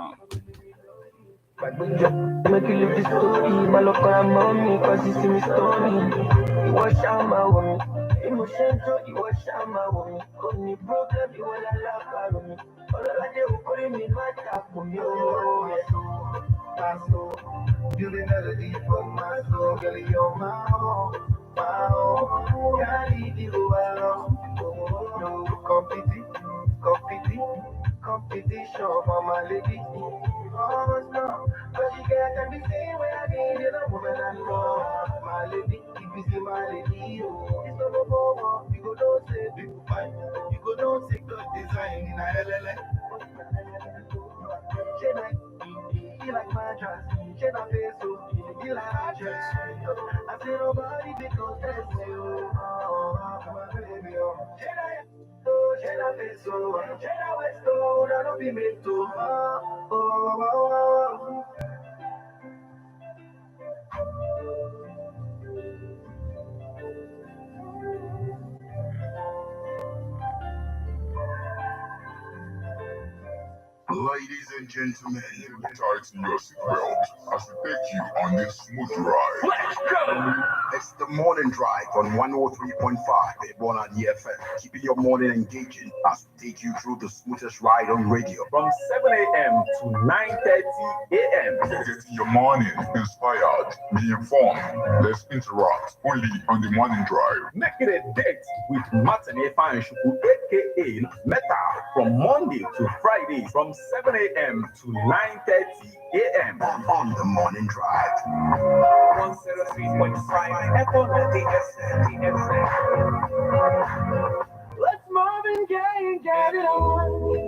around. Make you live the story, my love for a mommy, cause you see me story. You wash out my woman, emotion to you wash out my woman. Only problem, you wanna laugh at me. All I do, put him in my tap for me. Oh, my soul, you the melody for my soul, girl, you're my own, my own. Can't leave you alone. No competition for my lady. Oh no, but you can't be seen when I need you, the woman I love. My lady, if you see my lady, oh, it's not over. You go don't say people fine. You go don't say good design in a LLA. She like, you like my dress. She not face so, you like my dress. I say nobody be contest you. Oh, my baby, oh. She like, oh, she not face so, she not west so, I don't be made to. Oh. Ladies and gentlemen, tighten your seatbelt as we take you on this smooth ride. Let's go! It's the morning drive on 103.5 Ebola DFM, keeping your morning engaging as we take you through the smoothest ride on radio. From 7 a.m. to 9:30 a.m. Getting your morning inspired, be informed. Let's interact only on the morning drive. Make it a date with Martin Efanshuku, aka Meta, from Monday to Friday from 7 a.m. to 9:30 a.m. on the morning drive. 103.5 Ebola DFM. Let's Marvin Gaye and get it on.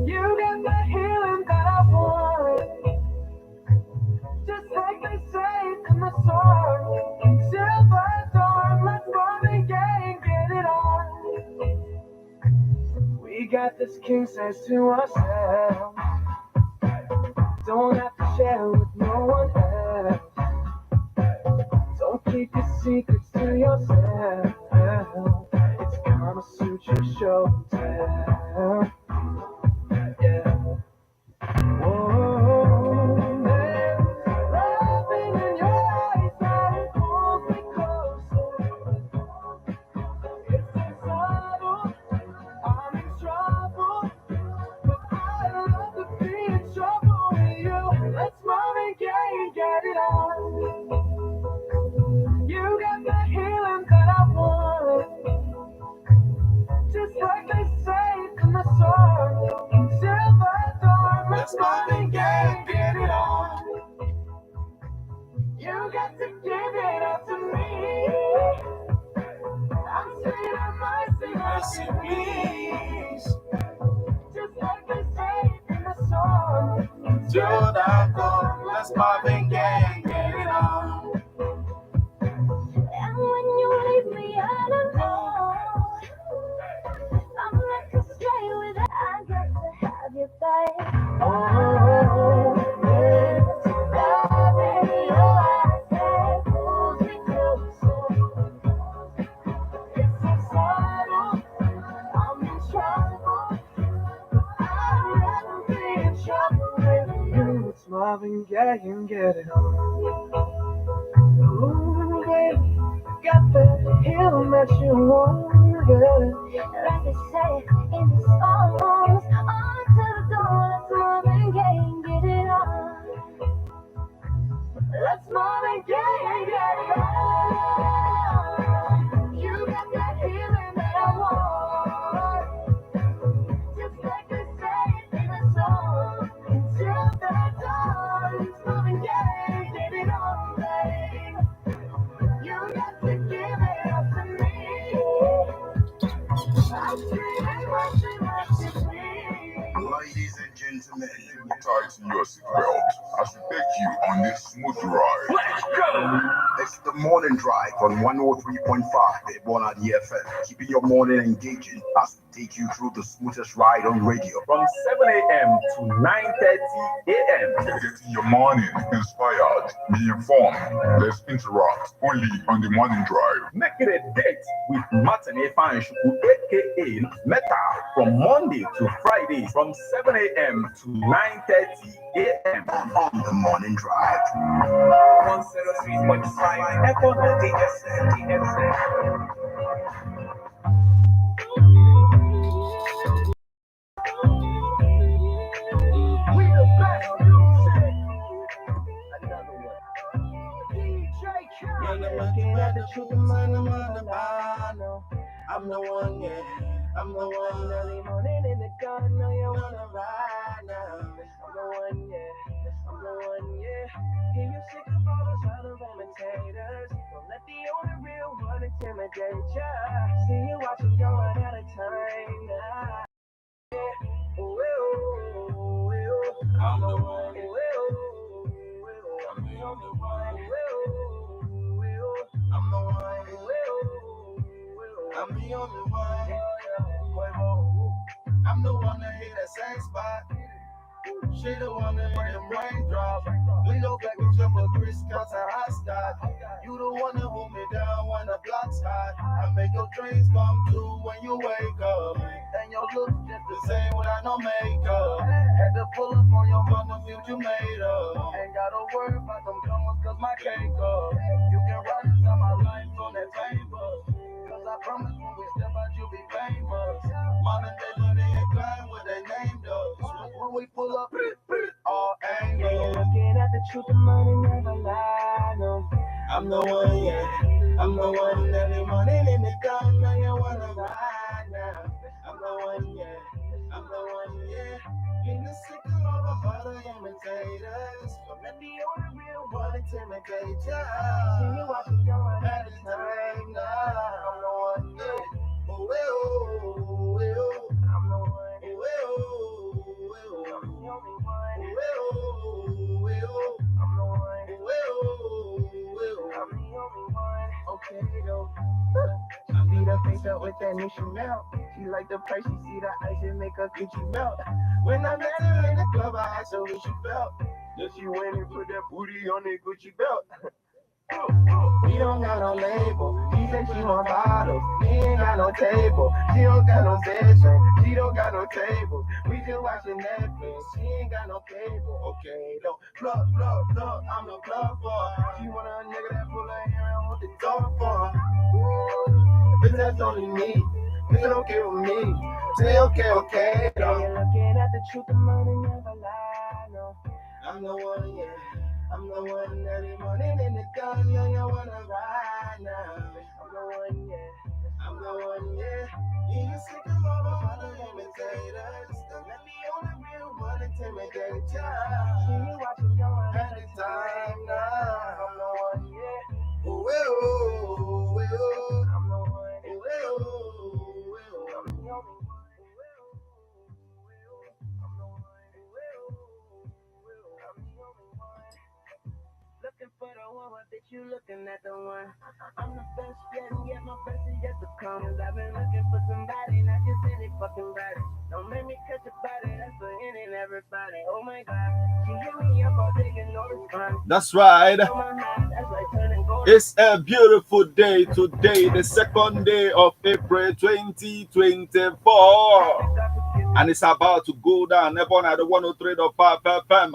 You get the healing that I want. Just like they say in the song. Silver dawn, let's Marvin Gaye and get it on. We got this king size to ourselves. Don't have to share with no one else. Don't keep your secrets to yourself. It's Kama Sutra show and tell. Yeah. Whoa, there's loving in your eyes that pulls me closer. It's so subtle, I'm in trouble, but I love to be in trouble with you. Let's Marvin Gaye and get it on. You got the healing that I want. Just like they say in the song. Silver dawn, let's Marvin Gaye and get it on. You got to give it up to me. I'm saying mercy, please. Just like they say in the song. Do that go, let's Marvin Gaye and get it on. And when you leave me, I don't know. I'm like a stray with it. I got to have you back. Oh, There's love in your eyes that pulls me closer. it's so subtle. I'm in trouble. I'd rather be in trouble with you. It's Marvin Gaye and get it on. Ooh, baby, got the healing that you want. Yeah. Like they say in the songs, on to the dawn, let's Marvin Gaye and get it on. Let's Marvin Gaye and get it on. You got that healing that I want. Just like they say in the song. Until the dawn, it's Marvin Gaye and get it on, babe. You got to give it up to me. I'm screaming mercy, please. Ladies and gentlemen, tighten your seatbelt as we take you on this smooth ride. Let's go! It's the morning drive on 103.5 Ebola DFM, keeping your morning engaging as we take you through the smoothest ride on radio. From 7 a.m. to 9:30 a.m. Getting your morning inspired, be informed. Let's interact only on the morning drive. Make it a date with Martin Efanshuku, aka Meta, from Monday to Friday Fridays from 7 a.m. to 9:30 a.m. On the morning drive. 103.5 Echo DSN. We the best music. Another one. DJ Khaled. Looking at the truth in my mind. I'm the one, yeah. I'm the one. Early morning in the gun, know you wanna ride now. I'm the one, yeah. I'm the one, yeah. Hear you sick of all those other imitators. Don't let the only real one intimidate ya. See you watching, go out at a time now. Yeah. Oh, I'm the one. I'm the only one. I'm the one. I'm the only one. I'm the one that hit that same spot. She the one that hit them raindrops. We go back and jump a Chris Scott to high spot. You the one that hold me down when the block's hot. I make your dreams come true when you wake up. And your look just the same without no makeup. Had to pull up on your mother, feel you made up. Ain't gotta worry about them comers cause my cake up. You can write inside my life on that paper. Cause I promise when we step out you be famous. Modern day money and climb with their name though. When we pull up, all angles. Yeah, looking at the truth, the money never lie, no. I'm the one, yeah. I'm the one, every morning in the gun, now you wanna ride now. I'm the one, yeah. I'm the one, yeah. In the sick of all the other imitators. Don't let the only real one intimidate ya. See you watching, go at a time now. I'm the one, yeah. I'm the one. I'm the only one. I'm the only one. Okay, though. She beat her face up with that new Chanel. She like the price, she see the ice and make her Gucci melt. When I met her in the club, I asked her what she felt. Then she went and put that booty on that Gucci belt. We don't got no label. She said she want bottles. We ain't got no table. She don't got no bedroom. She don't got no table. We just watching Netflix. She ain't got no cable. Okay, no. Plug. I'm the plug for her. She want a nigga that pull her hair and hold the door for her. But that's only me. Nigga don't care with me. Say okay. Though. You're looking at the truth, the money never lie, no. I'm the one, yeah. I'm the one early morning in the gun, you wanna ride now. I'm the one, yeah. I'm the one, yeah. You sick of all the other imitators. Don't let the only real one intimidate ya. See you watching, go at a time now. I'm the one, yeah. I'm the one. I'm the only one. Looking for the one, but bitch, you looking at the one. I'm the best yet, and yet my best is yet to come. Cause I've been looking for somebody, not just any fucking body. Don't make me catch a body, that's for any and everybody. Oh my God, she hit me up all day, you know it's fun. That's right. Oh my God, that's like turning gold. It's a beautiful day today, the second day of April 2024. And it's about to go down. Nebon at the 103.5 FM.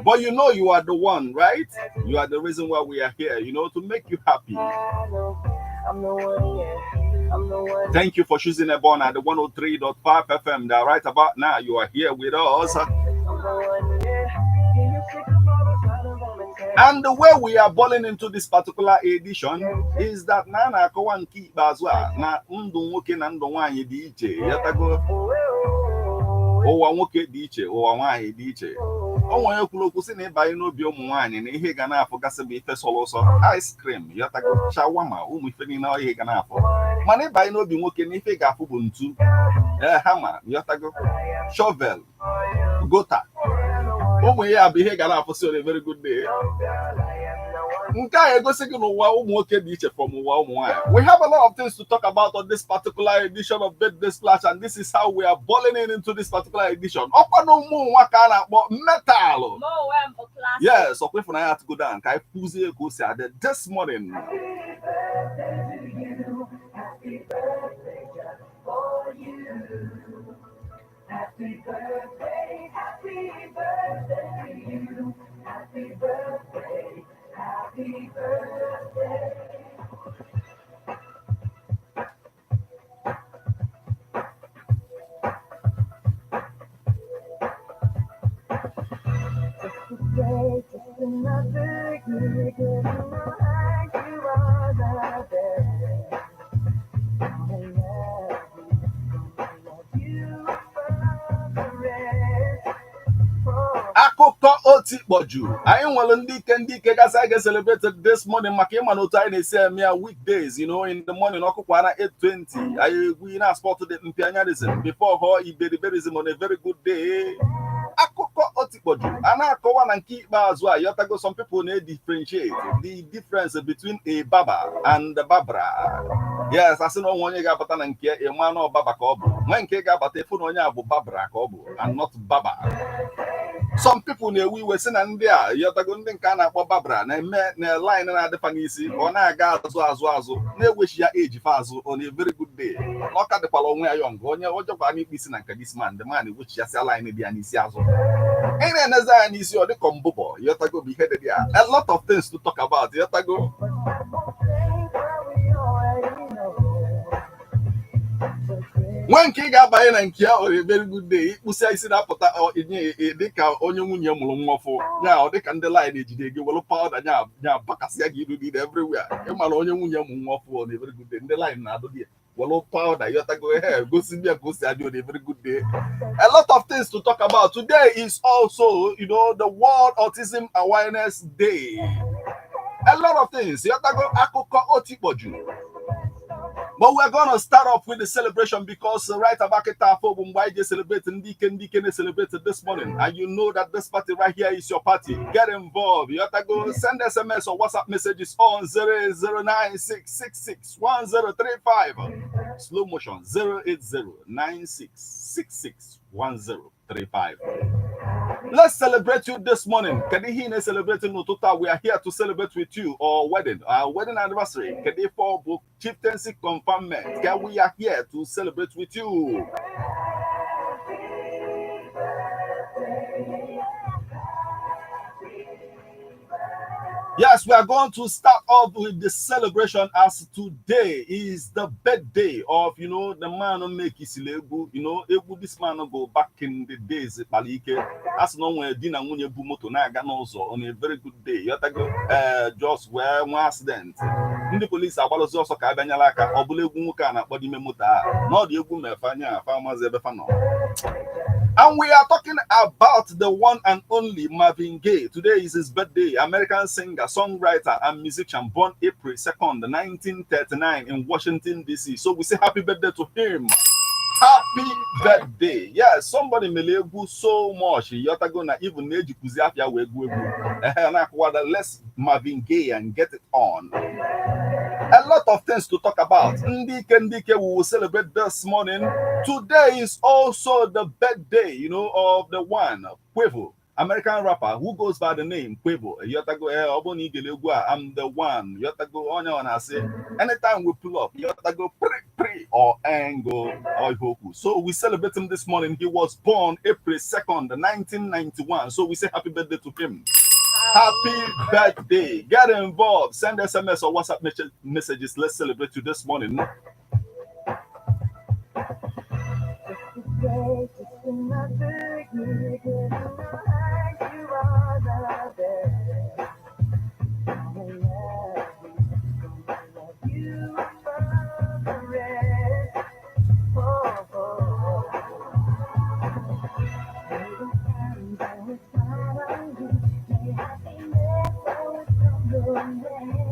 But you know you are the one, right? You are the reason why we are here, you know, to make you happy. I'm the one, yeah. I'm the one. Thank you for choosing Nebon at the 103.5 FM. That right about now you are here with us. I'm the one, yeah. And the way we are balling into this particular edition is that Nana Kawan keep as well. Na Unduke and Ndwanye DJ. Yatago. Oh, I won't get DJ or why DJ. Oh, I look by no biomwine and he gonna for Gasabi also ice cream. Yatago Shawama, whom we feeling now he gonna for. Money by no be working if he got Ubuntu. Hammer, Yatago shovel, gota. Oh, we are behaving a very good day. We have a lot of things to talk about on this particular edition of Birthday Splash, and this is how we are balling into this particular edition. Metal. Yes, so if I have to go down, this morning. akụkọ oti kpọju anyị nwere ndị ike gasị anyị ga-celebrate this morning maka ịma na otu anyị na-esi eme ya weekdays, you know, in the morning ọkụkwa na 8:20 anyị egwu na sport the mpianyarism before họ iberiberism on a very good day. Akụkọ oti kpọju a na-akọwa na nke ikpeazụ a yotago some people na-differentiate the difference between a baba and a babra. Yes, asị na onwe onye ga-abata na nke ịma na ọbaba ka ọ bụ nwe nke ga-abata efu na onye a bụ babra ka ọ bụ and not baba. Some people na-ewe iwe sị na ndị a yotago ndị nke a na-akpọ babra na-eme na line na-adịfa n'isi ọ na-aga azụ na-ewechi ya eji fa azụ on a very good day n'ọka dịkwala onwe ya yọng onye ojekwa n'ikpe isi na nke this man the man ewechi ya si line dị ya n'isi azụ ị na-enezi anya n'isi ọ dịka mbụbọ yotago bụ ihe dị ya a lot of things to talk about yotago. Nwe nke ị ga-abanye na nke ya on a very good day ịkpụsịa isi na-apụta dịka onye nwunye mụrụ nwa ọfụ ya ọ dịka ndị line ejide gị welu powder nya bakasịa gị iru niile everywhere ịmara onye nwunye mụ nwa ọfụ on a very good day ndị line na-adụ dị welu powder yotago he gosi ndị ka o si adị on a very good day. A lot of things to talk about. Today is also, you know, the World Autism Awareness Day. A lot of things yotago akụkọ oti kpọju. But we're going to start off with the celebration because right about Ketafo Bumbaije celebrating Ndike celebrated this morning. And you know that this party right here is your party. Get involved. You have to go send SMS or WhatsApp messages on 08096661035. Slow motion 08096661035. Let's celebrate you this morning. Kadihine celebrating Notuta. We are here to celebrate with you our wedding anniversary. Kadifo book chieftaincy confinement. We are here to celebrate with you. Yes, we are going to start off with the celebration as today is the birthday of, you know, the man who make Isilegu. You know, this man go back in the days, Palike. As long as Dina Munye Bumoto also on a very good day. You have to go just where one accident. In the police, I was also Kabanyalaka, Obulegu and body memuta. Not the Ogumefanya, farmers ever found. And we are talking about the one and only Marvin Gaye. Today is his birthday. American singer, songwriter, and musician, born April 2nd, 1939 in Washington, D.C. So we say happy birthday to him. Happy birthday. Yeah, somebody melegu so much. Yotagona even neji kuziafia wegu. Let's Marvin Gaye and get it on. A lot of things to talk about. Ndike we will celebrate this morning. Today is also the birthday, you know, of the one, Quavo, American rapper who goes by the name Quavo. Yotago, I'm the one. Yotago, on I say, anytime we pull up, Yotago, pre or angle or hoku. So we celebrate him this morning. He was born April 2nd, 1991. So we say happy birthday to him. Happy birthday. Get involved. Send SMS or WhatsApp messages. Let's celebrate you this morning.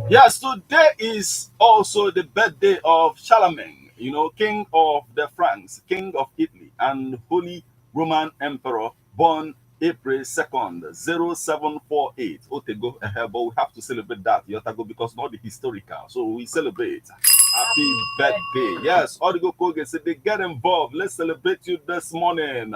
Yes, today is also the birthday of Charlemagne, you know, King of the Franks, King of Italy, and Holy Roman Emperor, born April 2nd, 0748. Otego, but we have to celebrate that, Yotago, because not the historical. So we celebrate. Happy birthday. Yes, Odigo Koge said they get involved. Let's celebrate you this morning.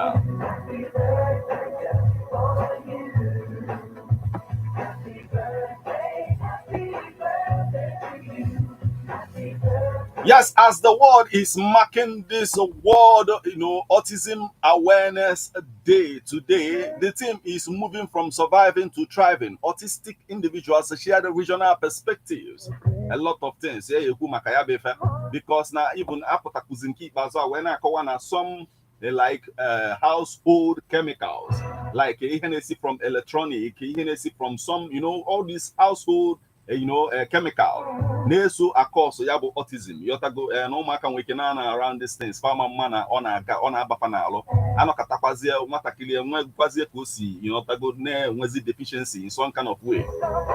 Yes, as the world is marking this World, you know, Autism Awareness Day today, the team is moving from surviving to thriving. Autistic individuals share the regional perspectives. A lot of things. Because now even when I call some like household chemicals, like from electronic, from some, you know, all these household chemical. Nesu akos yabo autism. Yotago no maka we can around these things. Farmer mana on a bafanalo. anọkatakwazie nwatakịrị enwekwazie ka o si ịghọtago na-enwezi deficiency in some kind of way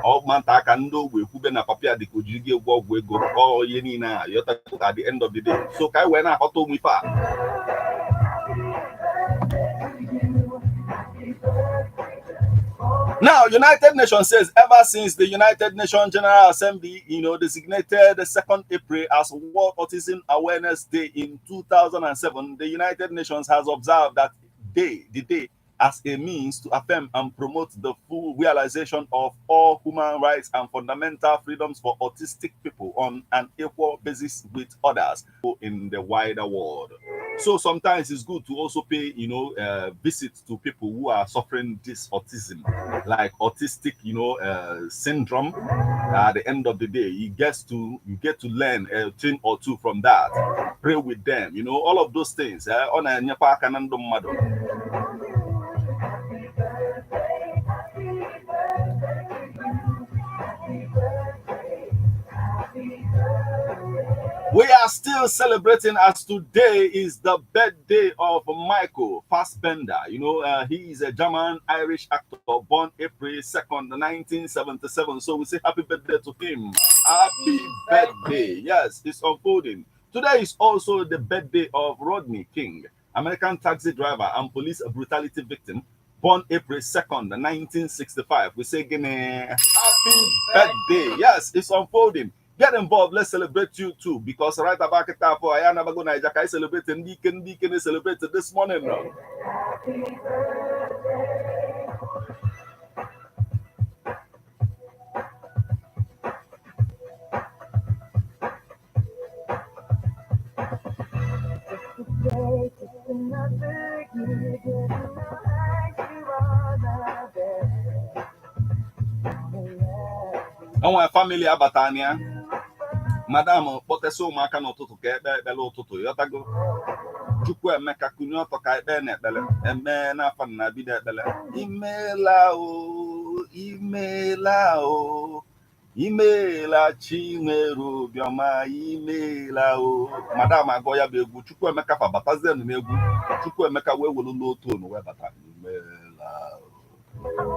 ọ manta aka ndị ogbe ekwube na papịa dịka o jiri gị ụgwọ ọgwụ ego ọ ihe niile a ịghọtago at the end of the day so ka anyị wee na-akọta ụmụ ife a. Now, United Nations says ever since the United Nations General Assembly, designated the 2nd April as World Autism Awareness Day in 2007, the United Nations has observed that the day as a means to affirm and promote the full realization of all human rights and fundamental freedoms for autistic people on an equal basis with others in the wider world. So sometimes it's good to also pay, visits to people who are suffering this autism, like autistic, syndrome. At the end of the day, you get to learn a thing or two from that. Pray with them, all of those things. We are still celebrating as today is the birthday of Michael Fassbender. He is a German-Irish actor born April 2nd, 1977. So we say happy birthday to him. Happy birthday. Yes, it's unfolding. Today is also the birthday of Rodney King, American taxi driver and police brutality victim, born April 2nd, 1965. We say again, happy birthday. Yes, it's unfolding. Get involved. Let's celebrate you too. Because right about it, I am never going to celebrate and Deacon celebrated this morning. No? Our family Abatania. Madam, kpọtesa ụmụaka n'ụtụtụ ka ekpe ekpele ụtụtụ yọtago Chukwu emeka kunye ọtọ ka ekpe na-ekpele eme n'afọ na bido ekpele imeela Chinwere Obiọma imeela Madam agọ ya bụ egwu Chukwu emeka fa batazie n'egwu Chukwu emeka wee welulu otu onu wee bata imeela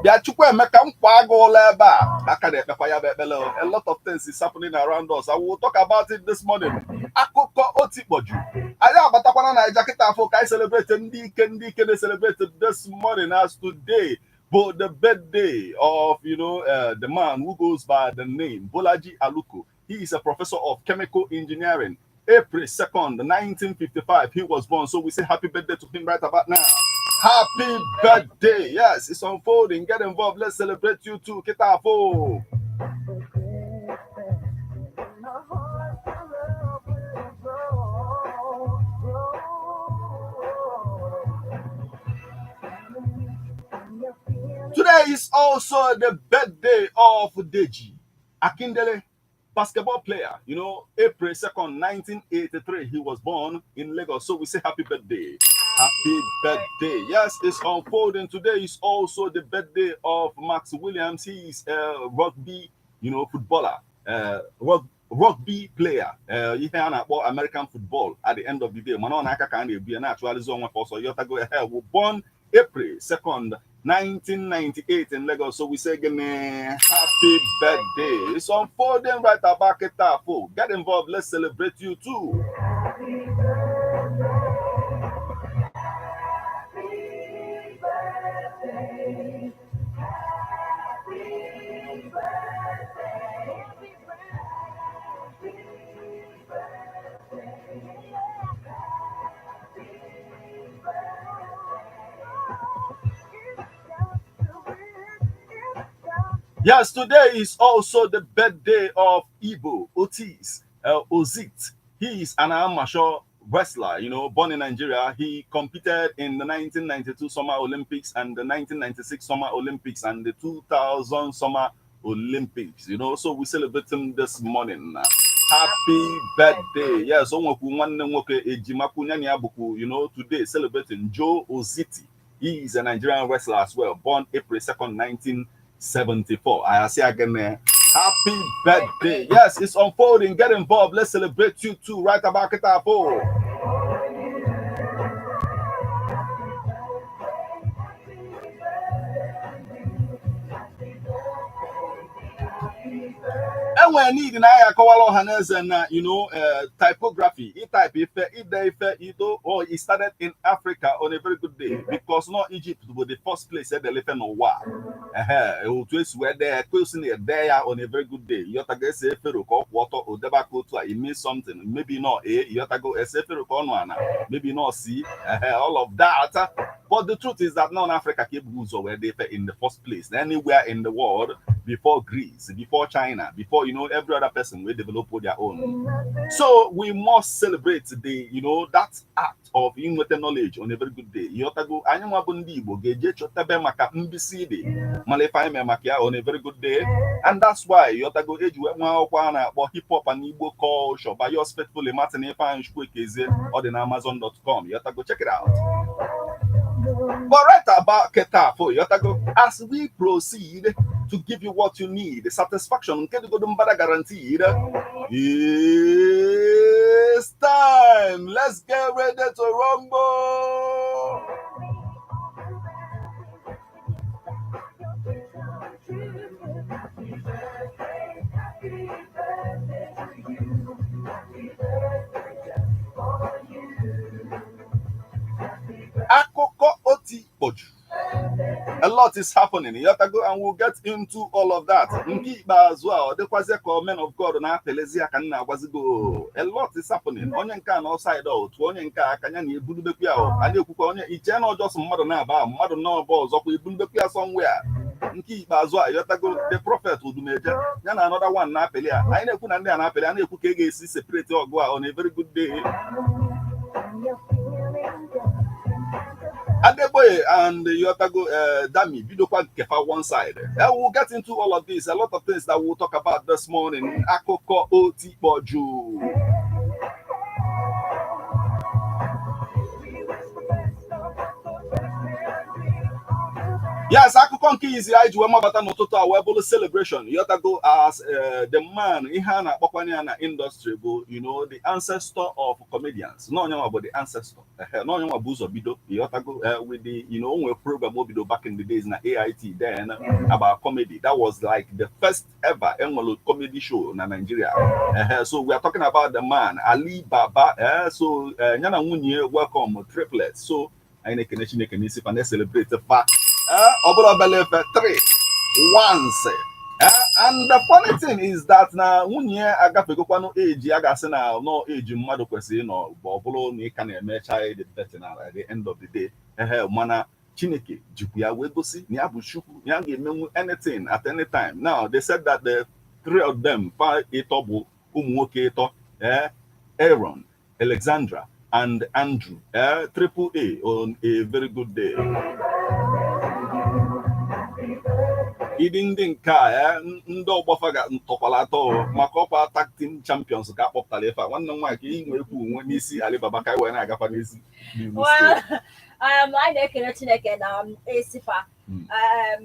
Bịa Chukwu emeka nkwa agụla ebe aka na-ekpekwa ya bụ ekpele. A lot of things is happening around us. I will talk about it this morning. Akụkọ otikpoju. Anyị abatakwana na Ijakịta afọ ka anyị celebrate ndị ike na-celebrate this morning as today. But the birthday of, the man who goes by the name Bolaji Aluko. He is a professor of chemical engineering. April 2nd, 1955, he was born. So we say happy birthday to him right about now. Happy birthday. Yes, it's unfolding. Get involved. Let's celebrate you too. Kitafo. Today is also the birthday of Deji Akindele, basketball player. April 2nd, 1983, he was born in Lagos. So we say happy birthday. Happy birthday. Yes, it's unfolding. Today is also the birthday of Max Williams. He is a rugby, footballer, rugby player. He about American football at the end of the day. Manonaka can be an actual zone also. Yotago born April 2nd, 1998 in Lagos. So we say again, happy birthday. It's unfolding right about it. Get involved. Let's celebrate you too. Yes, today is also the birthday of Ibo Otis Ozit. He is an amateur wrestler, born in Nigeria. He competed in the 1992 Summer Olympics and the 1996 Summer Olympics and the 2000 Summer Olympics, So we celebrate him this morning. Happy birthday. Yes, today celebrating Joe Oziti. He is a Nigerian wrestler as well, born April 2nd, 1974. I say again, happy birthday. Yes, it's unfolding. Get involved. Let's celebrate you too. Right about it. And when need na ya kowalo haneze na typography, type ife, or it started in Africa on a very good day because not Egypt was the first place that they lived in war. It where they are there on a very good day. You have to say water or debacle to it means something. Maybe not A, you have to go maybe not C, all of that. But the truth is that non-Africa were there in the first place. Anywhere in the world before Greece, before China, before every other person will develop their own. So we must celebrate the that act of inwete knowledge on a very good day. Yotago anywa bundibo geje chotebe maka mbisidi malefa makia on a very good day, and that's why yotago ejuwe mwa okwana about hip hop and Igbo culture by yours faithfully Martin Efa and Shkwekeze or the Amazon.com. Yotago check it out. But right about Ketafo, Yotago, as we proceed to give you what you need, the satisfaction, guaranteed. It's time. Let's get ready to rumble. Akoko oti poju. A lot is happening. You have to go and we'll get into all of that. As well. The men of God on a lot is happening. Onyenka outside out. Onyenka kanyani bunubepia. And you could each not just mother no balls up with bunubepia somewhere. As well. You have to go. The prophet will do major. Then another one napelia. I never could and apple and you could separate or go on a very good day. Adeboye and Yotago Dami, video kefa one side. We'll get into all of this, a lot of things that we'll talk about this morning. Akoko oti poju. Yes, Akoko Nkizi Ijuema Bata Nototo Awebolo celebration. Yotago as the man Ihana Bokwaniana industry, the ancestor of comedians. No one about the ancestor. No one about Buzo Bido. Yotago with the program Mobido back in the days na AIT then about comedy. That was like the first ever comedy show in Nigeria. So we are talking about the man Ali Baba. So Nyana Munye welcome triplets. So I can celebrate the fact. 3 once. And the funny thing is that now when you agafego no age agase na no age mmadu kwesi no bobolo ni ka na eme child better at the end of the day mana Chineke jikuya we gosi ni abushuku ni aga emenwu anything at any time. Now they said that the 3 of them itobu umunwoke ito Aaron, Alexandra and Andrew triple A on a very good day. Iding ka ndo bofaga ntopalato makopa tag team champions ka poptalefa one no ma ki nweku nwe nisi Alibaba kai we na agafa nisi. Well, I nekene Chineke na esifa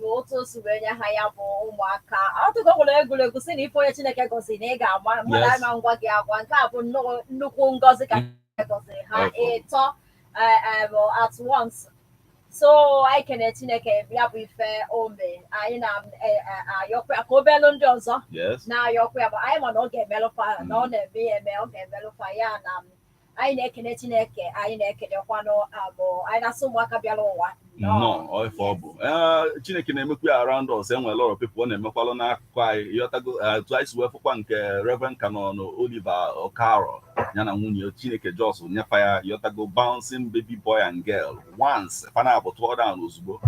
otu suwenya ha ya bụ ụmụaka atụgo gwụrụ egwu si na ifo onye Chineke gọziri na ị ga-agba mmadụ ama ngwa gị agwa nke a bụ nnukwu ngọzi ka gọziri ha ịtọ at once. So I can Chineke bịa bụ ife ome anyị na ayọkwa ka obelu ndị ọzọ na ayọkwa bụ anyị ma na ọ ga-emelụkwa na ọ na-eme eme ọ ga-emelụkwa ya na anyị na-ekene Chineke anyị na-ekenekwanụ abụ anyị na-asụ ụmụaka bịara ụwa no if obu Chineke na-emekwa around us enwe a lot of people na-emekwalụ n'akụkụ anyị yọtago twice wee fụkwa nke Reverend Canon Oliver Okaro ya na nwunye Chineke Jos nyefa ya yọtago bouncing baby boy and girl once fana abụ tụọ down ozugbo.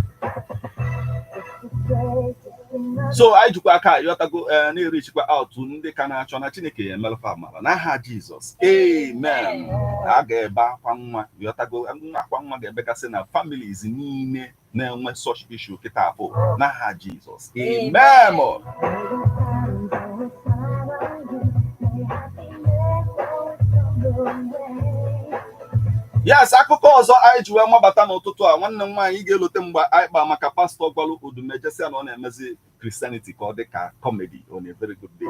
So I jukwa aka yotago na-erichikwa out ndị ka na-achọ na Chineke ya emelụfa amara n'aha Jizọs amen. A ga-ebe akwa nwa yotago akwa nwa ga-ebegasị na families niile na-enwe such issue kịta afọ n'aha Jizọs amen. Yes, akụkọ ọzọ anyị ji wee mabata n'ụtụtụ a nwanne m nwaanyị ga-elote mgbe anyị kpa maka pastọ gwalu Odumejesi na ọ na-emezi Christianity ka ọ dị ka comedy on a very good day.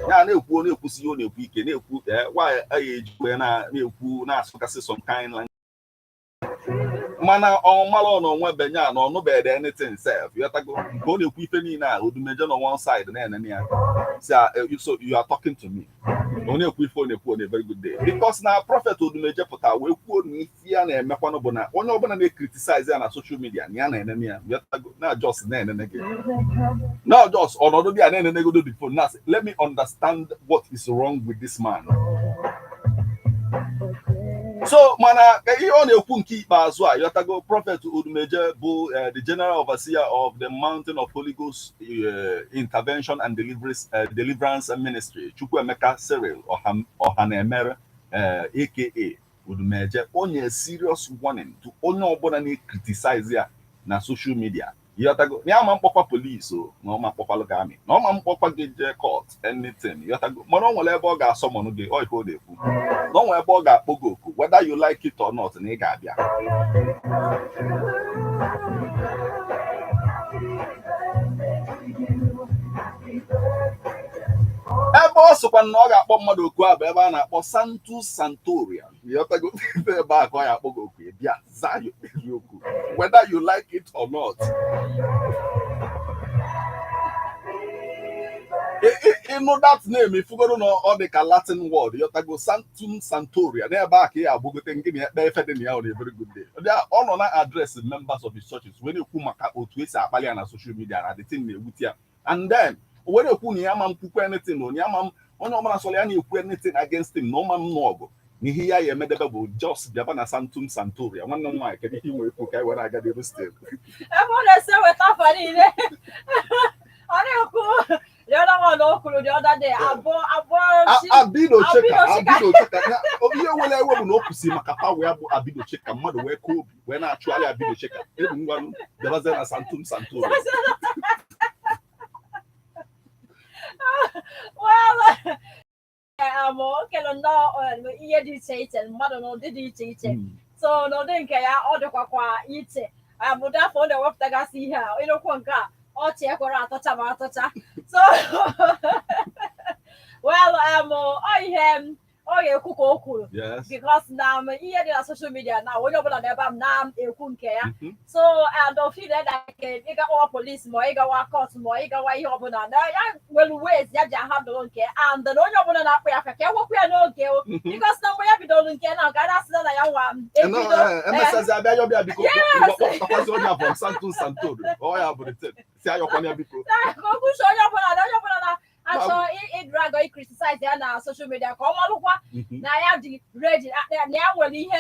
Ya na-ekwu na-ekwusi ihe ọ na-ekwu ike na-ekwu nwaanyị anyị eji wee na-ekwu na-asụgasị some kind language mana ọmalụ na onwe benya na ọnụbede anything self yotago nke ọ na-ekwu ife niile a odumeje na one side na-enene ya so you are talking to me ọ na-ekwu ife ọ na-ekwu on a very good day because na prophet odumeje pụta wee kwuo na isi ya na-emekwanụ bụ na onye ọbụla na-criticize ya na social media na ya na-enene ya yotago na just na-enene gị na just ọnọdụ dị a na-enene godo the phone na let me understand what is wrong with this man. So mana ihe ọ na-ekwu nke ikpeazụ a yotago prophet odumeje bụ the general overseer of the Mountain of Holy Ghost Intervention and Deliverance Ministry Chukwuemeka Cyril Ohanemere aka odumeje onye serious warning to onye ọbụla na-criticize ya na social media yotago na ama mkpọkwa police o na ọma mkpọkwalụ gị amị na ọma mkpọkwa gị je court anything yotago mana ọ nwere ebe ọ ga-asọ mọnụ gị ọ ife ọ na-ekwu na ọ nwere ebe ọ ga-akpọ gị oku whether you like it or not na ị ga-abịa ebe ọ sịkwa na ọ ga-akpọ mmadụ oku a bụ ebe a na-akpọ Santus Santoria yotago ebe a ka ọ ga-akpọ gị oku bịa zaa ya okwu whether you like it or not. Ịnụ that name ifugoro na ọ dị ka Latin word yotago Santum Santoria n'ebe a ka ị agbogote nke na-ekpe efe dị na ya on a very good day ọ nọ na address members of his churches wee na-ekwu maka otu esi akpali ya na social media na the thing na-ewute ya and then wee na-ekwu na ya ma mkwukwu anything na onye ọbụla sọrọ ya na-ekwu anything against him na ọma m n'ọgụ n'ihe ya ya emedebe bụ just bịaba na Santum Santoria nwanne m nwaanyị kedu ihe nwere ikwu ka anyị were aga n'elu steeti ebe ọ na-ese weta afa niile ọ na-ekwu the other one okuru the other day Abido Cheka ihe nwere ewe bụ na o kwụsị maka pawa ya bụ Abido Cheka mmadụ wee kụọ obi wee na-achụgharị Abido Cheka ebu ngwanụ bịabazie na Santum Santoria okele nnọọ ihe dị iche iche mmadụ n'ụdị dị iche iche so n'ụdị nke ya ọ dịkwakwa iche abụda afọ ọ na-ewepụtagasị ihe a ịnụkwu nke a ọchị ekwere atọcha ma atọcha so well ọ ihe ọ ga-ekwu ka o kwuru because na ihe dị na social media na onye ọbụla n'ebe m na-ekwu nke ya so and ofile like ịgawa police ma ịgawa court ma ịgawa ihe ọbụla na ya nwere ways ya ji ahandụrụ nke and na onye ọbụla na-akpụ ya aka ka ewepụ ya n'oge because na mgbe ya bidoro nke na ka a na-asị na ya nwa emesazi abịa yọbịa biko ọkwazi onye abụọ Santum Santoria ọ ya bụrụ si ayọkwana ya biko okwuchi onye ọbụla na achọ ịdrago criticize ya na social media ka ọ malụkwa na ya dị ready na ya nwere ihe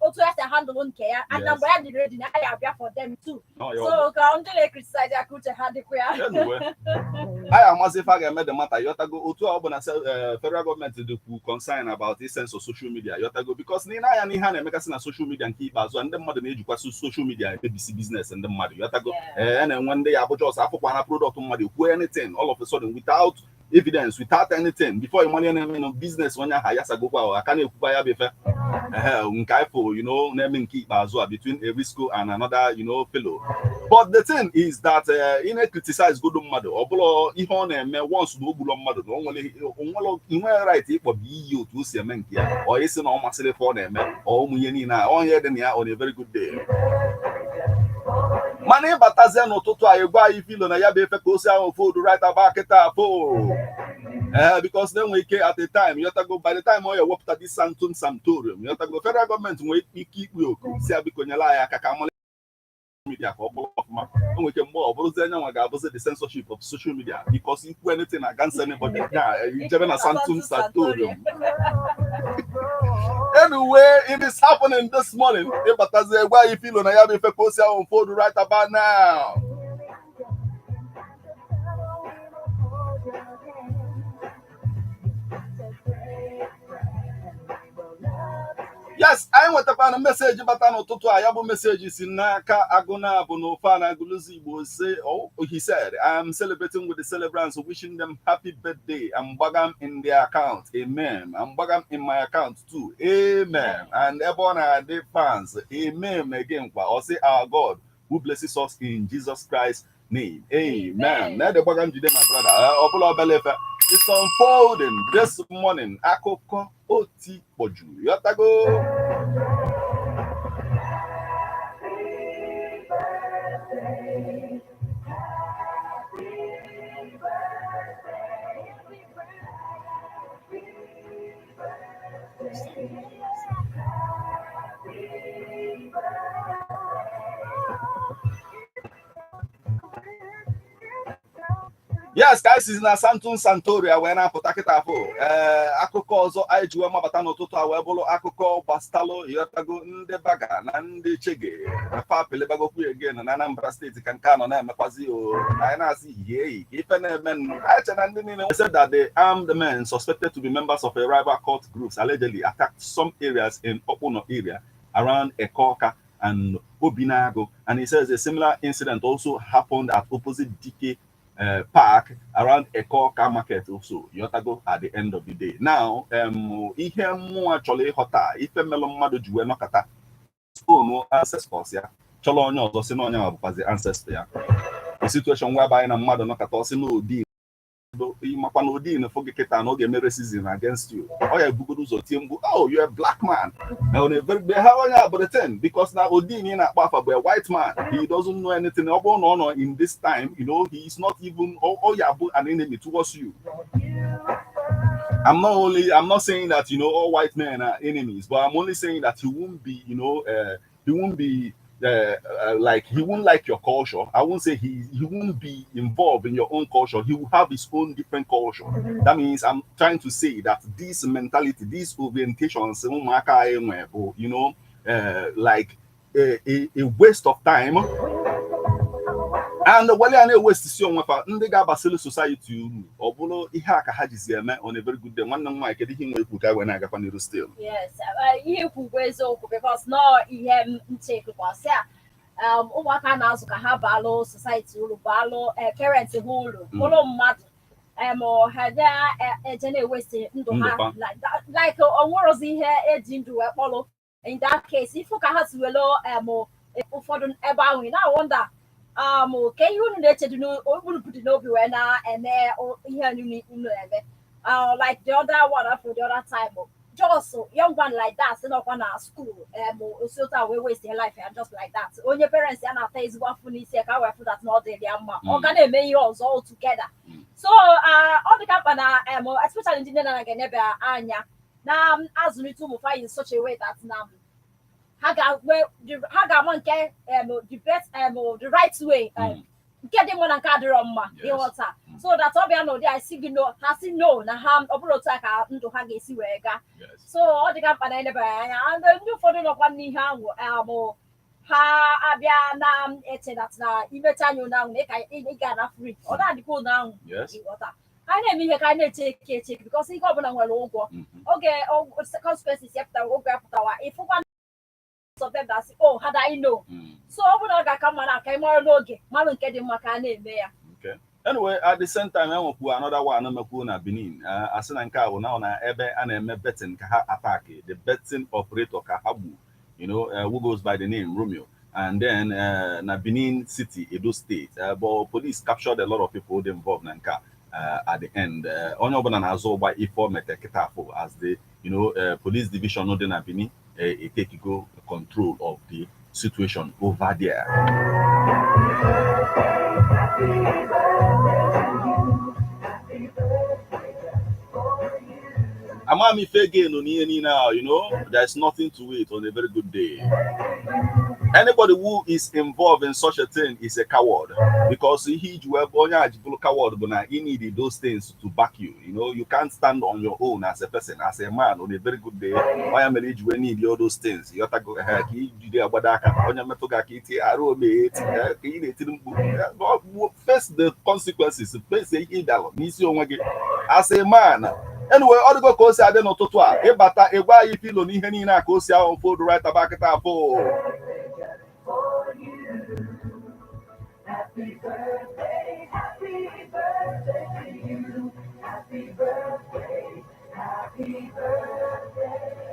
otu esi handle nke ya and na mgbe ya dị ready na ya abịa for them too so ka ndị na-criticize ya ka uche ha dịkwa ya anyị amasị ife a ga-eme dị mata yotago otu ọ bụ na federal gọọmenti dịkwu concern about the sense of social media yotago because n'ile anya n'ihe a na-emegasị na social media nke ikpeazụ ndị mmadụ na-ejikwa social media emebisi business ndị mmadụ yotago na-enwe ndị ya abụja ọsọ afụkwa na product mmadụ kwuo anything all of a sudden without evidence without anything before you money na business onye aha ya sagokwa aka na-ekwukwa ya befe nke ifo na-eme nke ikpeazụ a between Erisco and another fellow but the thing is that ị na-criticize good mmadụ ọ bụla ihe ọ na-eme once na ogburo mmadụ na onwere right ịkpọbi iyi otu o si eme nke ya ọ isi na ọ masịrị ife ọ na-eme ọ ụmụ ihe niile a onye dị na ya on a very good day mana ịbatazie n'ụtụtụ a egwu anyị filo na ya bụ efe ka o si ahụ fold right about kịta because they nwere ike at the time yotago by the time ọ ya ewepụta dị Santum Santoria yotago federal gọọmenti nwere ike ikpe oku si abiko nyela anyị aka ka amala media ka ọ bụrụ ọfụma o nwere ike mgbe ọ bụrụzi anya nwa ga-abụzi the censorship of social media because ikwu anything against anybody ijebe na Santum Santoria anyway it is happening this morning ịbatazi egwu anyị filo na ya bụ efe ka o si ahụ fold right about now. Yes, I want to message bata n'ụtụtụ a ya bụ message si n'aka Agụna bụ n'ofe na Agụlụzi Igbo say he said I am celebrating with the celebrants wishing them happy birthday. I'm Bagam in their account. Amen. I'm Bagam in my account too. Amen. And everyone are the fans. Amen again. Or say our God who blesses us in Jesus Christ's name. Amen. Now the Bagam Jide my brother. It's unfolding this morning. Akoko Oti Boju. Yotago. Yes, guys, is na Santun Santoria wee na-apụta kịta afọ akụkọ ọzọ anyị ji wee mabata n'ụtụtụ a wee bụrụ akụkọ gbastalụ ịghọtago ndị baga na ndị chege na papelebagokwu again na Anambra steeti ka nke anọ na-emekwazi anyị na-asị ihe ife na-eme anyị che na ndị niile said that the armed men suspected to be members of a rival cult groups allegedly attacked some areas in Okpuno area around Ekoka and Obinago, and he says a similar incident also happened at opposite DK park around Ekoka market also yotago at the end of the day. Now ihe mụ achọrọ ịghọta ife melụ mmadụ ji wee nọkata no ancestors ya chọrọ onye ọzọ si na onye ahụ bụkwazi ancestor ya. A situation whereby na mmadụ nọkata ọsị n'odi makwa na odi na foge kịta na ọ ga-eme racism against you. Ọ ya bugodo ụzọ tie mgbu, oh, you're a black man. Now onye ha but the thing because na odi na na-akpọ afa bụ a white man. He doesn't know anything. Ọ bụrụ na ọ nọ in this time, you know, he is not even ya bụ an enemy towards you. I'm not saying that, you know, all white men are enemies, but I'm only saying that he won't be, you know, he won't be like he won't like your culture. I won't say he won't be involved in your own culture. He will have his own different culture. That means I'm trying to say that this mentality, these orientations, you know, like a waste of time. And while I know West is young, ndị ga-abasịrị society uru ọ bụrụ ihe a ka ha jizi eme on a very good day. Nwanne m nwaanyị kedu ihe nwe ekwu ka wee na-agakwa n'iru still. Yes, ihe kwugwa eziokwu because no ihe nchekwasị a ụmụaka na-azụ ka ha balụ society uru balụ parents ha uru bụrụ mmadụ ha eje na-ewesti ndụ ha like onwerozi ihe eji ndụ wee kpọrọ. In that case ifu ka ha si welo ụfọdụ ebe ahụ ị na-wonder ka ihe unu na-echedu unu pụrụ n'obi wee na-eme ihe unu eme like the other one after the other time just young one like that si nọkwa na school osi ụta wee waste their life and just like that onye parents ya na-ata ezigbo afọ n'isi ka wee fụ that na ọ dị ya mma ọ ga na-eme ihe ọzọ all together. So ọ dị ka mkpa na especially ndị nne na ga-enebe anya na azụlite ụmụ fa in such a way that na ha ga-ama nke the right way nke dị mma na nke adịrọ mma ịghọta so that ọ bịa n'ụdị a si gị ha si no na ha ọ bụrụ otu a ka ndụ ha ga-esi wee gaa. So ọ dị ka mkpa na elebara anya ndị ụfọdụ nọkwa n'ihe ahụ ha abịa na-eche that na imecha anya ụnụ ahụ na ị ga na free ọ na-adịkwa ụnụ ahụ ịghọta anyị na-eme ihe ka anyị na-eche eke because ihe ọbụla nwere ụgwọ oge consequences ya pụtara oge ya pụtawa ịfụkwa of them that say, oh, how do I know? So I would not come on a Malu getting Macane. Okay. Anyway, at the same time, I want another one on Benin. Asananka will now ebe and betting Kaha attack the betting operator Kahabu, you know, who goes by the name Romeo. And then na Benin City, Edo State. But police captured a lot of people involved in Nanka at the end. Only one Azo by Ifo Meteketafo as the police division no na Benin. Take go control of the situation over there. Amami Fege no now, you know, there's nothing to it on a very good day. Anybody who is involved in such a thing is a coward because he coward, but he needed those things to back you. You know, you can't stand on your own as a person, as a man on a very good day. Why am I need all those things? You have to go ahead. Face the consequences. As a man. Anyway, all the go say I don't know to ebata egwa ifilo ni ihe niile aka osi ahụ fold right back it up. Happy birthday to you. Happy birthday, happy birthday.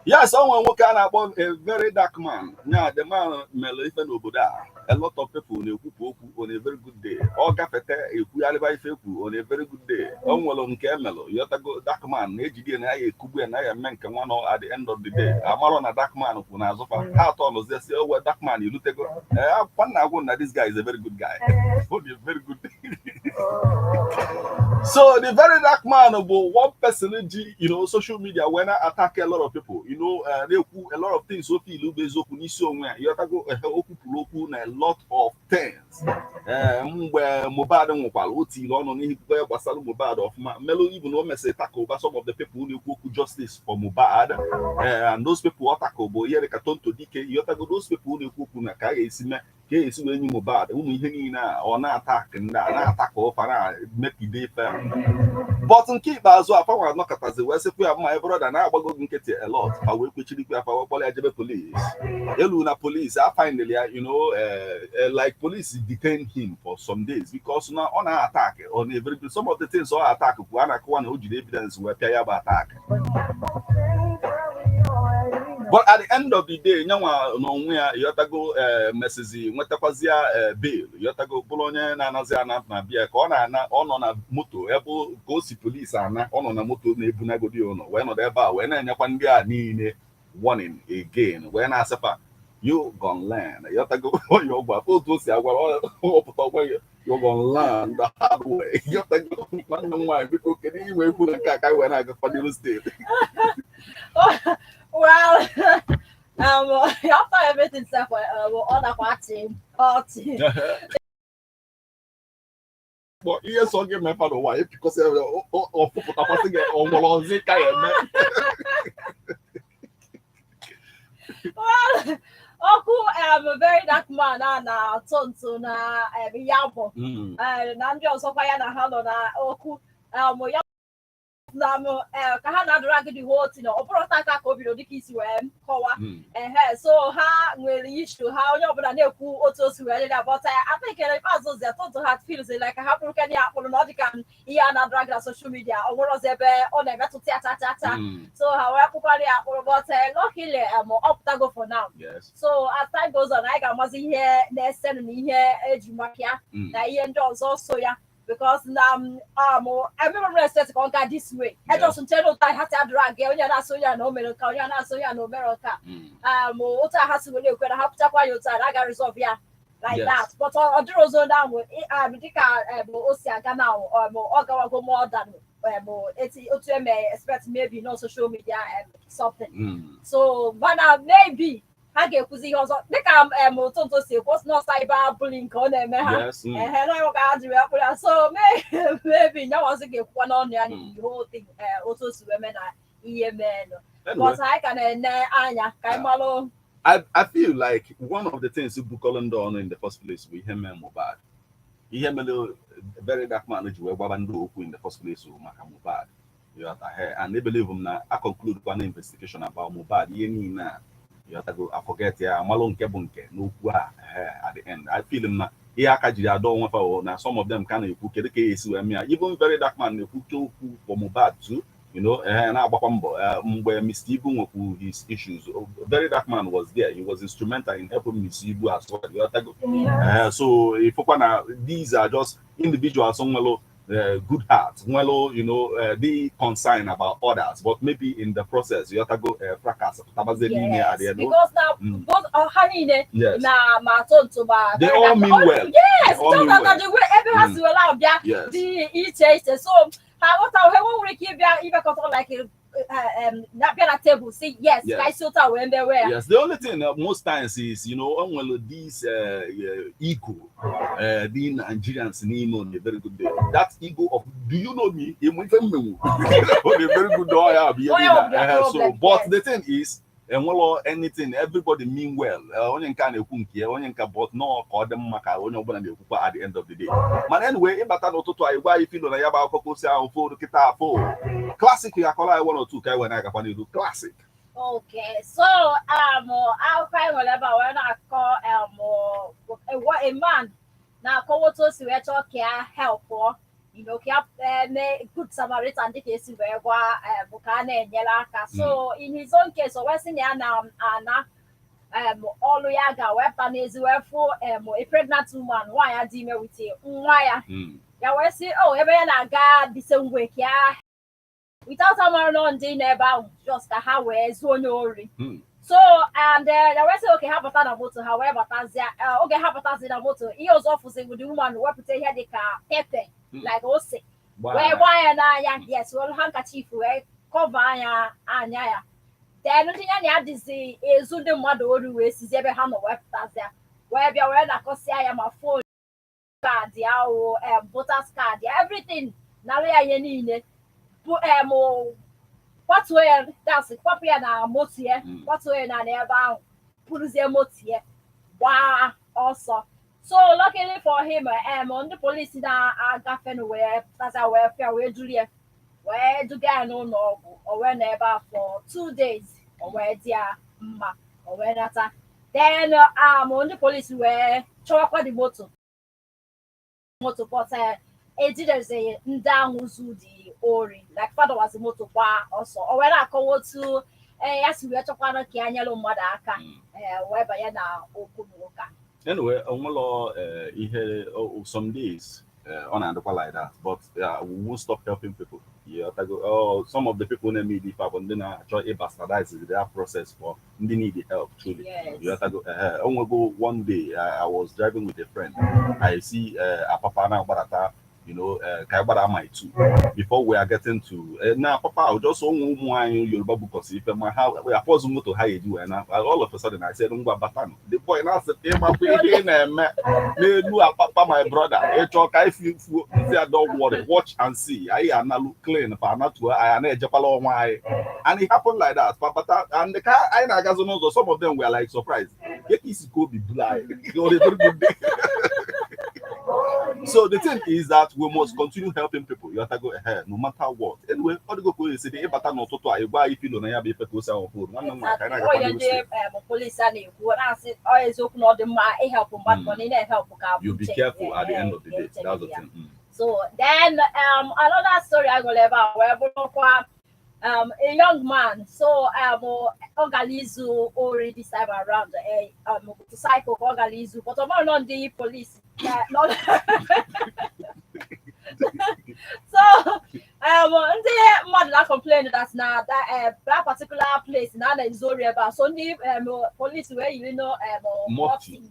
Yes, someone who can about a very dark man. Now the man Melifen Oboda. A lot of people on a very good day. All Gafete, if we are on a very good day. On Camelo, you have to go dark man, AGD and I, Kubu and I am Menka one at the end of the day. I'm on a dark man of Unazofa. How tall was this? Oh, dark man, you look at go. Fun now that this guy is a very good guy. For a very good day. So the very dark man about one person, you know, social media when I attack a lot of people, you know, they a lot of things. So feel you have to go a lot of things. Where Mobad and Mobile, Oti, London, where Basalu Mobad of Melo, even no message tackle over some of the people who go justice for Mobad, and those people are tackle, but here they can turn to DK. You have to go those people who go to Nakai, is when you Mobad, whom or not attack and not attack off and make it but in keep as well, I was not as the West. If we have my brother and I will go get a lot. I will quickly have our police. Eluna police, I finally, you know, like police detain him for some days because now on our attack on every some of the things on attack one who did evidence were payable attack. But at the end of the day, no one you have to go message Metapazia bail. You have to go Bologna and Nazana Nabia on a moto, able go see police and on a moto Nebunagodi. When or ever, when I need warning again, when I suffer, you gonna learn. You have to go on your back. You're gonna learn the hard way. You have to go why people can even put a caca when I go for the state. Well, after everything said, we'll order party. But yes, I'll give my father wife because of well, Oku a very dark man and Tonto na Yabo. And Nanjo also fire na halo na Oku Kahana drag the whole thing or protaka COVID the kiss when Kowa so how will you to how you but I auto but I think also the total heart feels like a happy can apple not can Iana drag social media or what was there on a to theater. So however but luckily I'm up to go for now. Yes. So as time goes on, I got Mazi here, next send me here, Edge na Ian Jones also yeah. Because I remember to conquer this way. I just tell I had to drag you not so you know America, you're not so you know America. What I have to really have to acquire your time, I got resolve yeah like that. But on the zone down with I think Ocean now or more than it's expect maybe no social media and something. So but maybe I get to see also. They come to say what's not cyber bullying on them. Yes. And so maybe now I get one on the whole thing. Also, women are men. But I can Anya Kaimalo. I feel like one of the things you book on in the first place with him and Mobad. He had a little very dark manager where Babando in the first place with Mobad. You have to hear and they believe him now. I conclude one investigation about Mobad. You have to go. I forget. Yeah, Malon Kebunke. No, at the end, I feel him. Yeah, I don't want to. Now, some of them kind of cook the case. Even very dark man, they cook for Mobad too. You know, and where Mr. Ibu who his issues. Very dark man was there. He was instrumental in helping Mr. Ibu as well. You have to go. So, if these are just individuals, some good heart, you know, be concerned about others, but maybe in the process you have to go fracas. Yes, because now both honey na they all mean well. Yes, the way everyone will allow the each so how we keep even like not be at table say yes, guys so when they were. Yes, the only thing most times is you know these ego being Nigerians Nemo very good day. That ego of do you know me? Very good so but the thing is and well anything everybody mean well but no call them at the end of the day. But anyway, why you feel classic I call 1 or 2 when I can do classic. Okay, so I'll cry whatever when I call what a man now call to see where care help for you know good Samaritan the case where Bukane and Yelaka. So in his own case, so Western Anna all yaga weapon is where for a pregnant woman why I deem with you why I say oh every God the same way yeah without someone on dinner about just a how is one So and then I say okay, how about that motor? However, okay, how about that motor? He was offering with the woman who put here the car pepe like ose. Where why and I yes, well handkerchief where cover ya anya. Then nothing any disease is the mother always is ever hand web there. Where be aware that cause I am a phone card, yeah, voters card, everything. Now I need what way that's it? What na motie? What way na never puruzie motie? Wow, also. So luckily for him, on the police na agafe where that's our welfare where Julia where do get no or whenever for 2 days or where dear ma or where that. Then on the police where chokwa the motor but there's a down who's the ori like father was a motor bar also or when I go to yes we are talking Kianyalo Madaka whereby now Okumoka. Anyway, some days on and like that, but we won't stop helping people. Yeah, some of the people in the media, but then I try to bastardize their process for they need the help truly. Yes. You have to go one day. I was driving with a friend. I see a papa now, but you know, Kaibara might too. Before we are getting to now, Papa, I'll just own Yoruba because if my house, we are supposed to go to hide you, and all of a sudden I said, the boy now said, Papa, my brother, if you say, don't worry, watch and see. I am not look clean, I am and it happened like that. Papa, and the car, I know some of them were like surprised. Get this go be blind. So the thing is that we must continue helping people. You have to go ahead, no matter what. Anyway, all the go say the better not to if you don't have a people sell food. Police and always open all the help help. You be careful at the end of the day. That's the thing. So then another story I go about where a young man so Ogalizu already this time around a motorcycle Ogalizu, but I'm not the police. Not so the mother complained that now that particular place now is Zoriaba. So the police where you know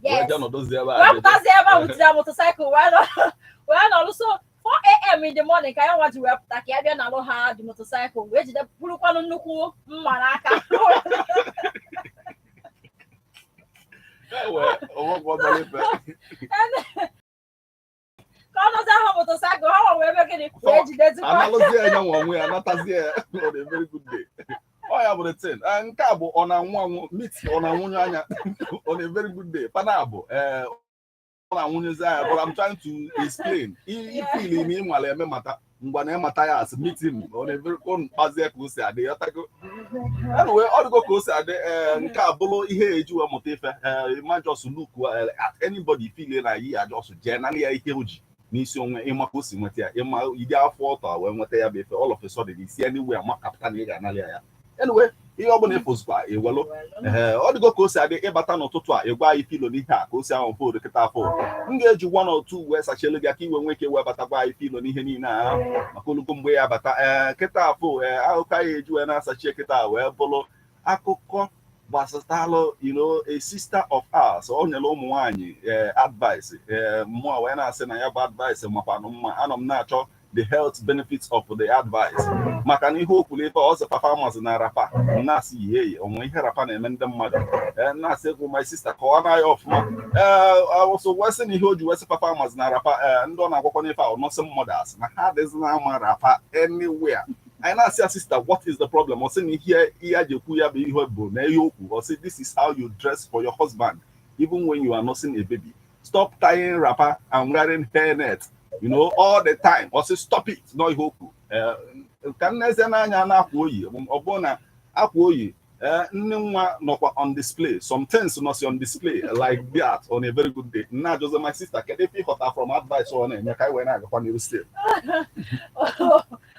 yes. With their motorcycle well also 4 a.m. in the morning, I want to work. I can't have the motorcycle. Where did the Pulukan Nuku Manaka? Motorcycle, how are we getting we are not as here on a very good day. I have the 10 and Cabo on a one meet on a on a very good day. Panabo, but I'm trying to explain. If you mean while I matter, Matayas meet him on a very own Bazia Kusa. Anyway, all the Kusa and Cabolo, he you a motifa. You might just look at anybody feeling like he are just generally a huge. Mission Emakusi Matia, Emma, Idia Forta, when what they have all of a sudden, you see anywhere, Mark Captain Analia. Anyway, he opened a post by a wallow. All the go Cosa, the Ebatano Totua, a guy feel on the hack, Cosa on for the Catafo. Engage 1 or 2 West Acheliaki when we came about a guy feel on the Henina, Makulumbe, but Catafo, Alkai, you and us a check it out, well, Polo, Akoko. Basatalo, you know, a sister of ours, on the Lomwani, advice. More when I say I have advice, and I'm natural, the health benefits of the advice. Makani hope will also performance in a rapper, Nasi, ye, on my herapan and the mother. And I said, my sister, call I off. I was Western, he heard you as a performance in a rapper, and don't have a phone, not some mothers. My heart is now my rapper anywhere. And I say, sister, what is the problem? Or say, here, or say, this is how you dress for your husband, even when you are nursing a baby. Stop tying wrapper and wearing hairnet, you know, all the time. Or say, stop it. No, Hoku. On display. Some things not on display like that on a very good day. Not just my sister, can they pick up from advice on it?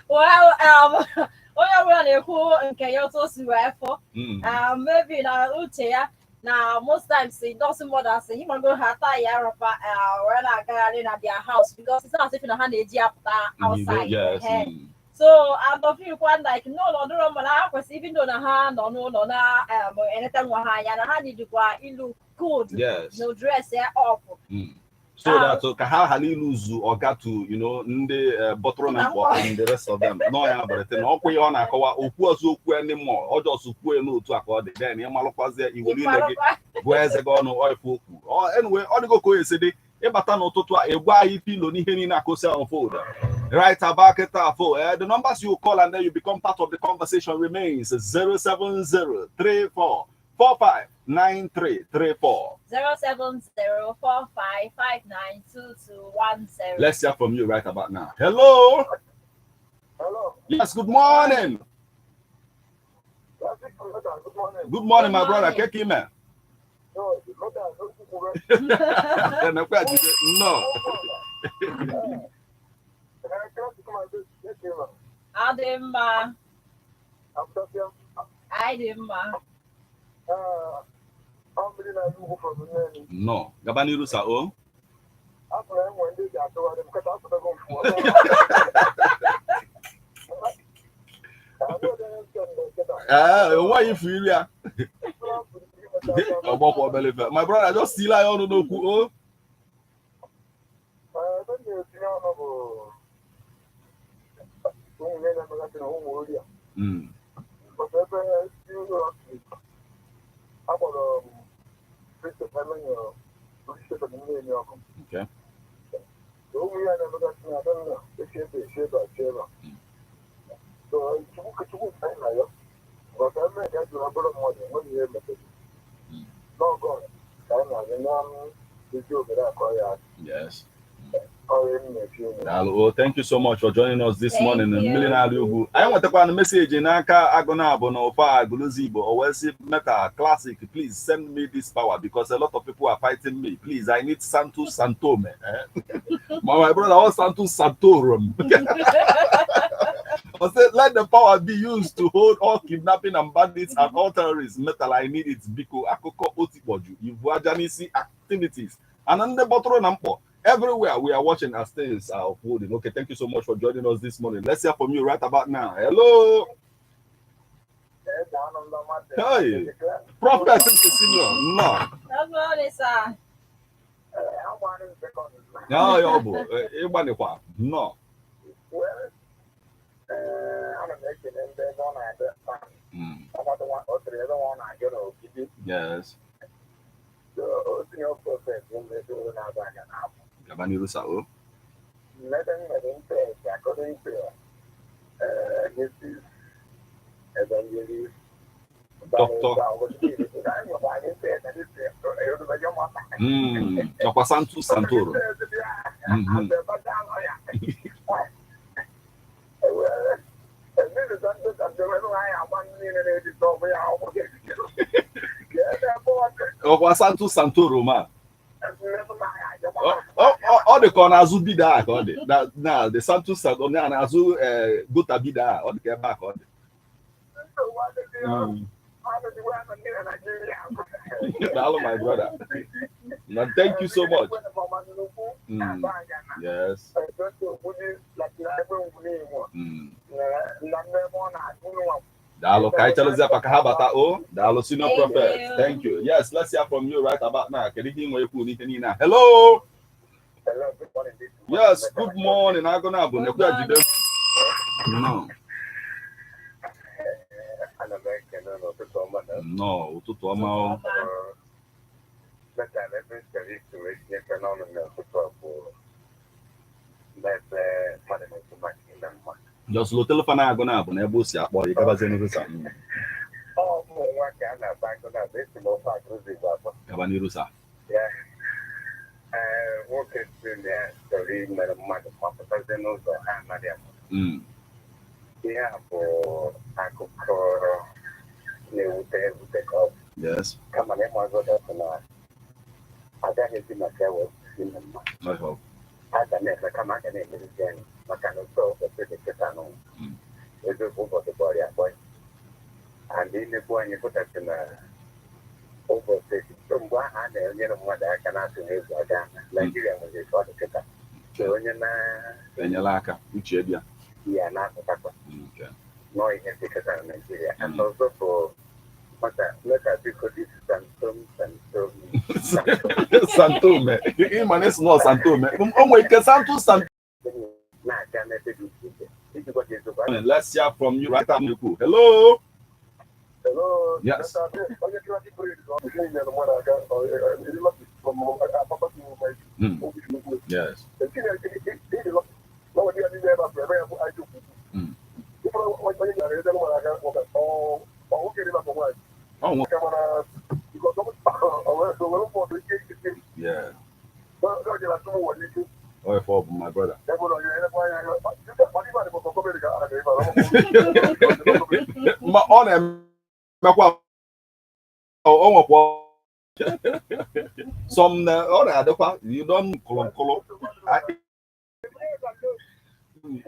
Well, maybe now most times it doesn't matter. Say he might go have when I got in at their house because it's not as if you know how they outside. Yes. So So I'm not feel quite like no even though no anything ha need to go ilu good. Yes. No dress up. So that ka ha hali lose oga to ndị bottom and the rest of them. No ya but no okwe ọ na-akọwa okwu ọzọ okwu anymore. Ọ just okwu enu otu aka ọ dị. Then ya malụkwazie iwu niile gị bụ eze gị ọnụ oifu okwu. Anyway, ọ dịgo ka o esi dị ịbata n'ụtụtụ a egwa anyị pilo n'ihe niile akụsi on fold. Right about it. The numbers you call and then you become part of the conversation remains 07034459334. 07045592210. Let's hear from you right about now. Hello. Hello. Yes, good morning. Good morning. Good morning, my brother. Keki man. No. Ademma. No. Gabaniru sa o. Why you feel ya? My brother, I just see like on no ku. Okay. Yes. Well, thank you so much for joining us this morning. I want to find a message in Aka Agonabo no Fa Guluzibo or Metal Classic. Please send me this power because a lot of people are fighting me. Please, I need Santos Santome. My brother, all Santos Santorum. I said, let the power be used to hold all kidnapping and bandits and all terrorists. Metal, I need it. Biko Akoko Otiboju. Ivuajanisi activities. And on the bottom number. Everywhere we are watching as things are uploading. Okay, thank you so much for joining us this morning. Let's hear from you right about now. Hello. Hey, Prophet Senior. No. No, yo, boy. No. Yes. Gabaniru Sao. Doctor Santos Santoro. Doctor Santos Santoro, man. All the corners will be there. Now the Santos Santoro and Azu go to be there. All the get back on. Hello, my brother. Now, thank you so much. Yes. Dalo Kaitaliza Pakahabata O, Dalo Senior Prophet. Thank you. Yes, let's hear from you right about now. Hello. Hello, good morning. Yes, good morning. I'm gonna have no, no, just low telephone I gonna have never see a boy. Kabanirusa. Yeah. Work experience, story, yeah, for Akukoro, New take off. Yes. Come on, I got up tonight. I got hit in my car was in the month. I hope. I can never come out and make it again. I can also pretty Kitano. It's a book of the body, boy. And in the boy, you put us in a over from one hand, and you know what I cannot do is again. Nigeria was a sort of Kita. So when you're Laka, which area? Yeah, not Okay. no in Nigeria. And also for what look at because this is Santome. Iman is not Santome. Let's hear from you right now. Hello. Hello. Yes. Yes. Oh, yeah. Oh, for my brother. My honor. Some other you don't color.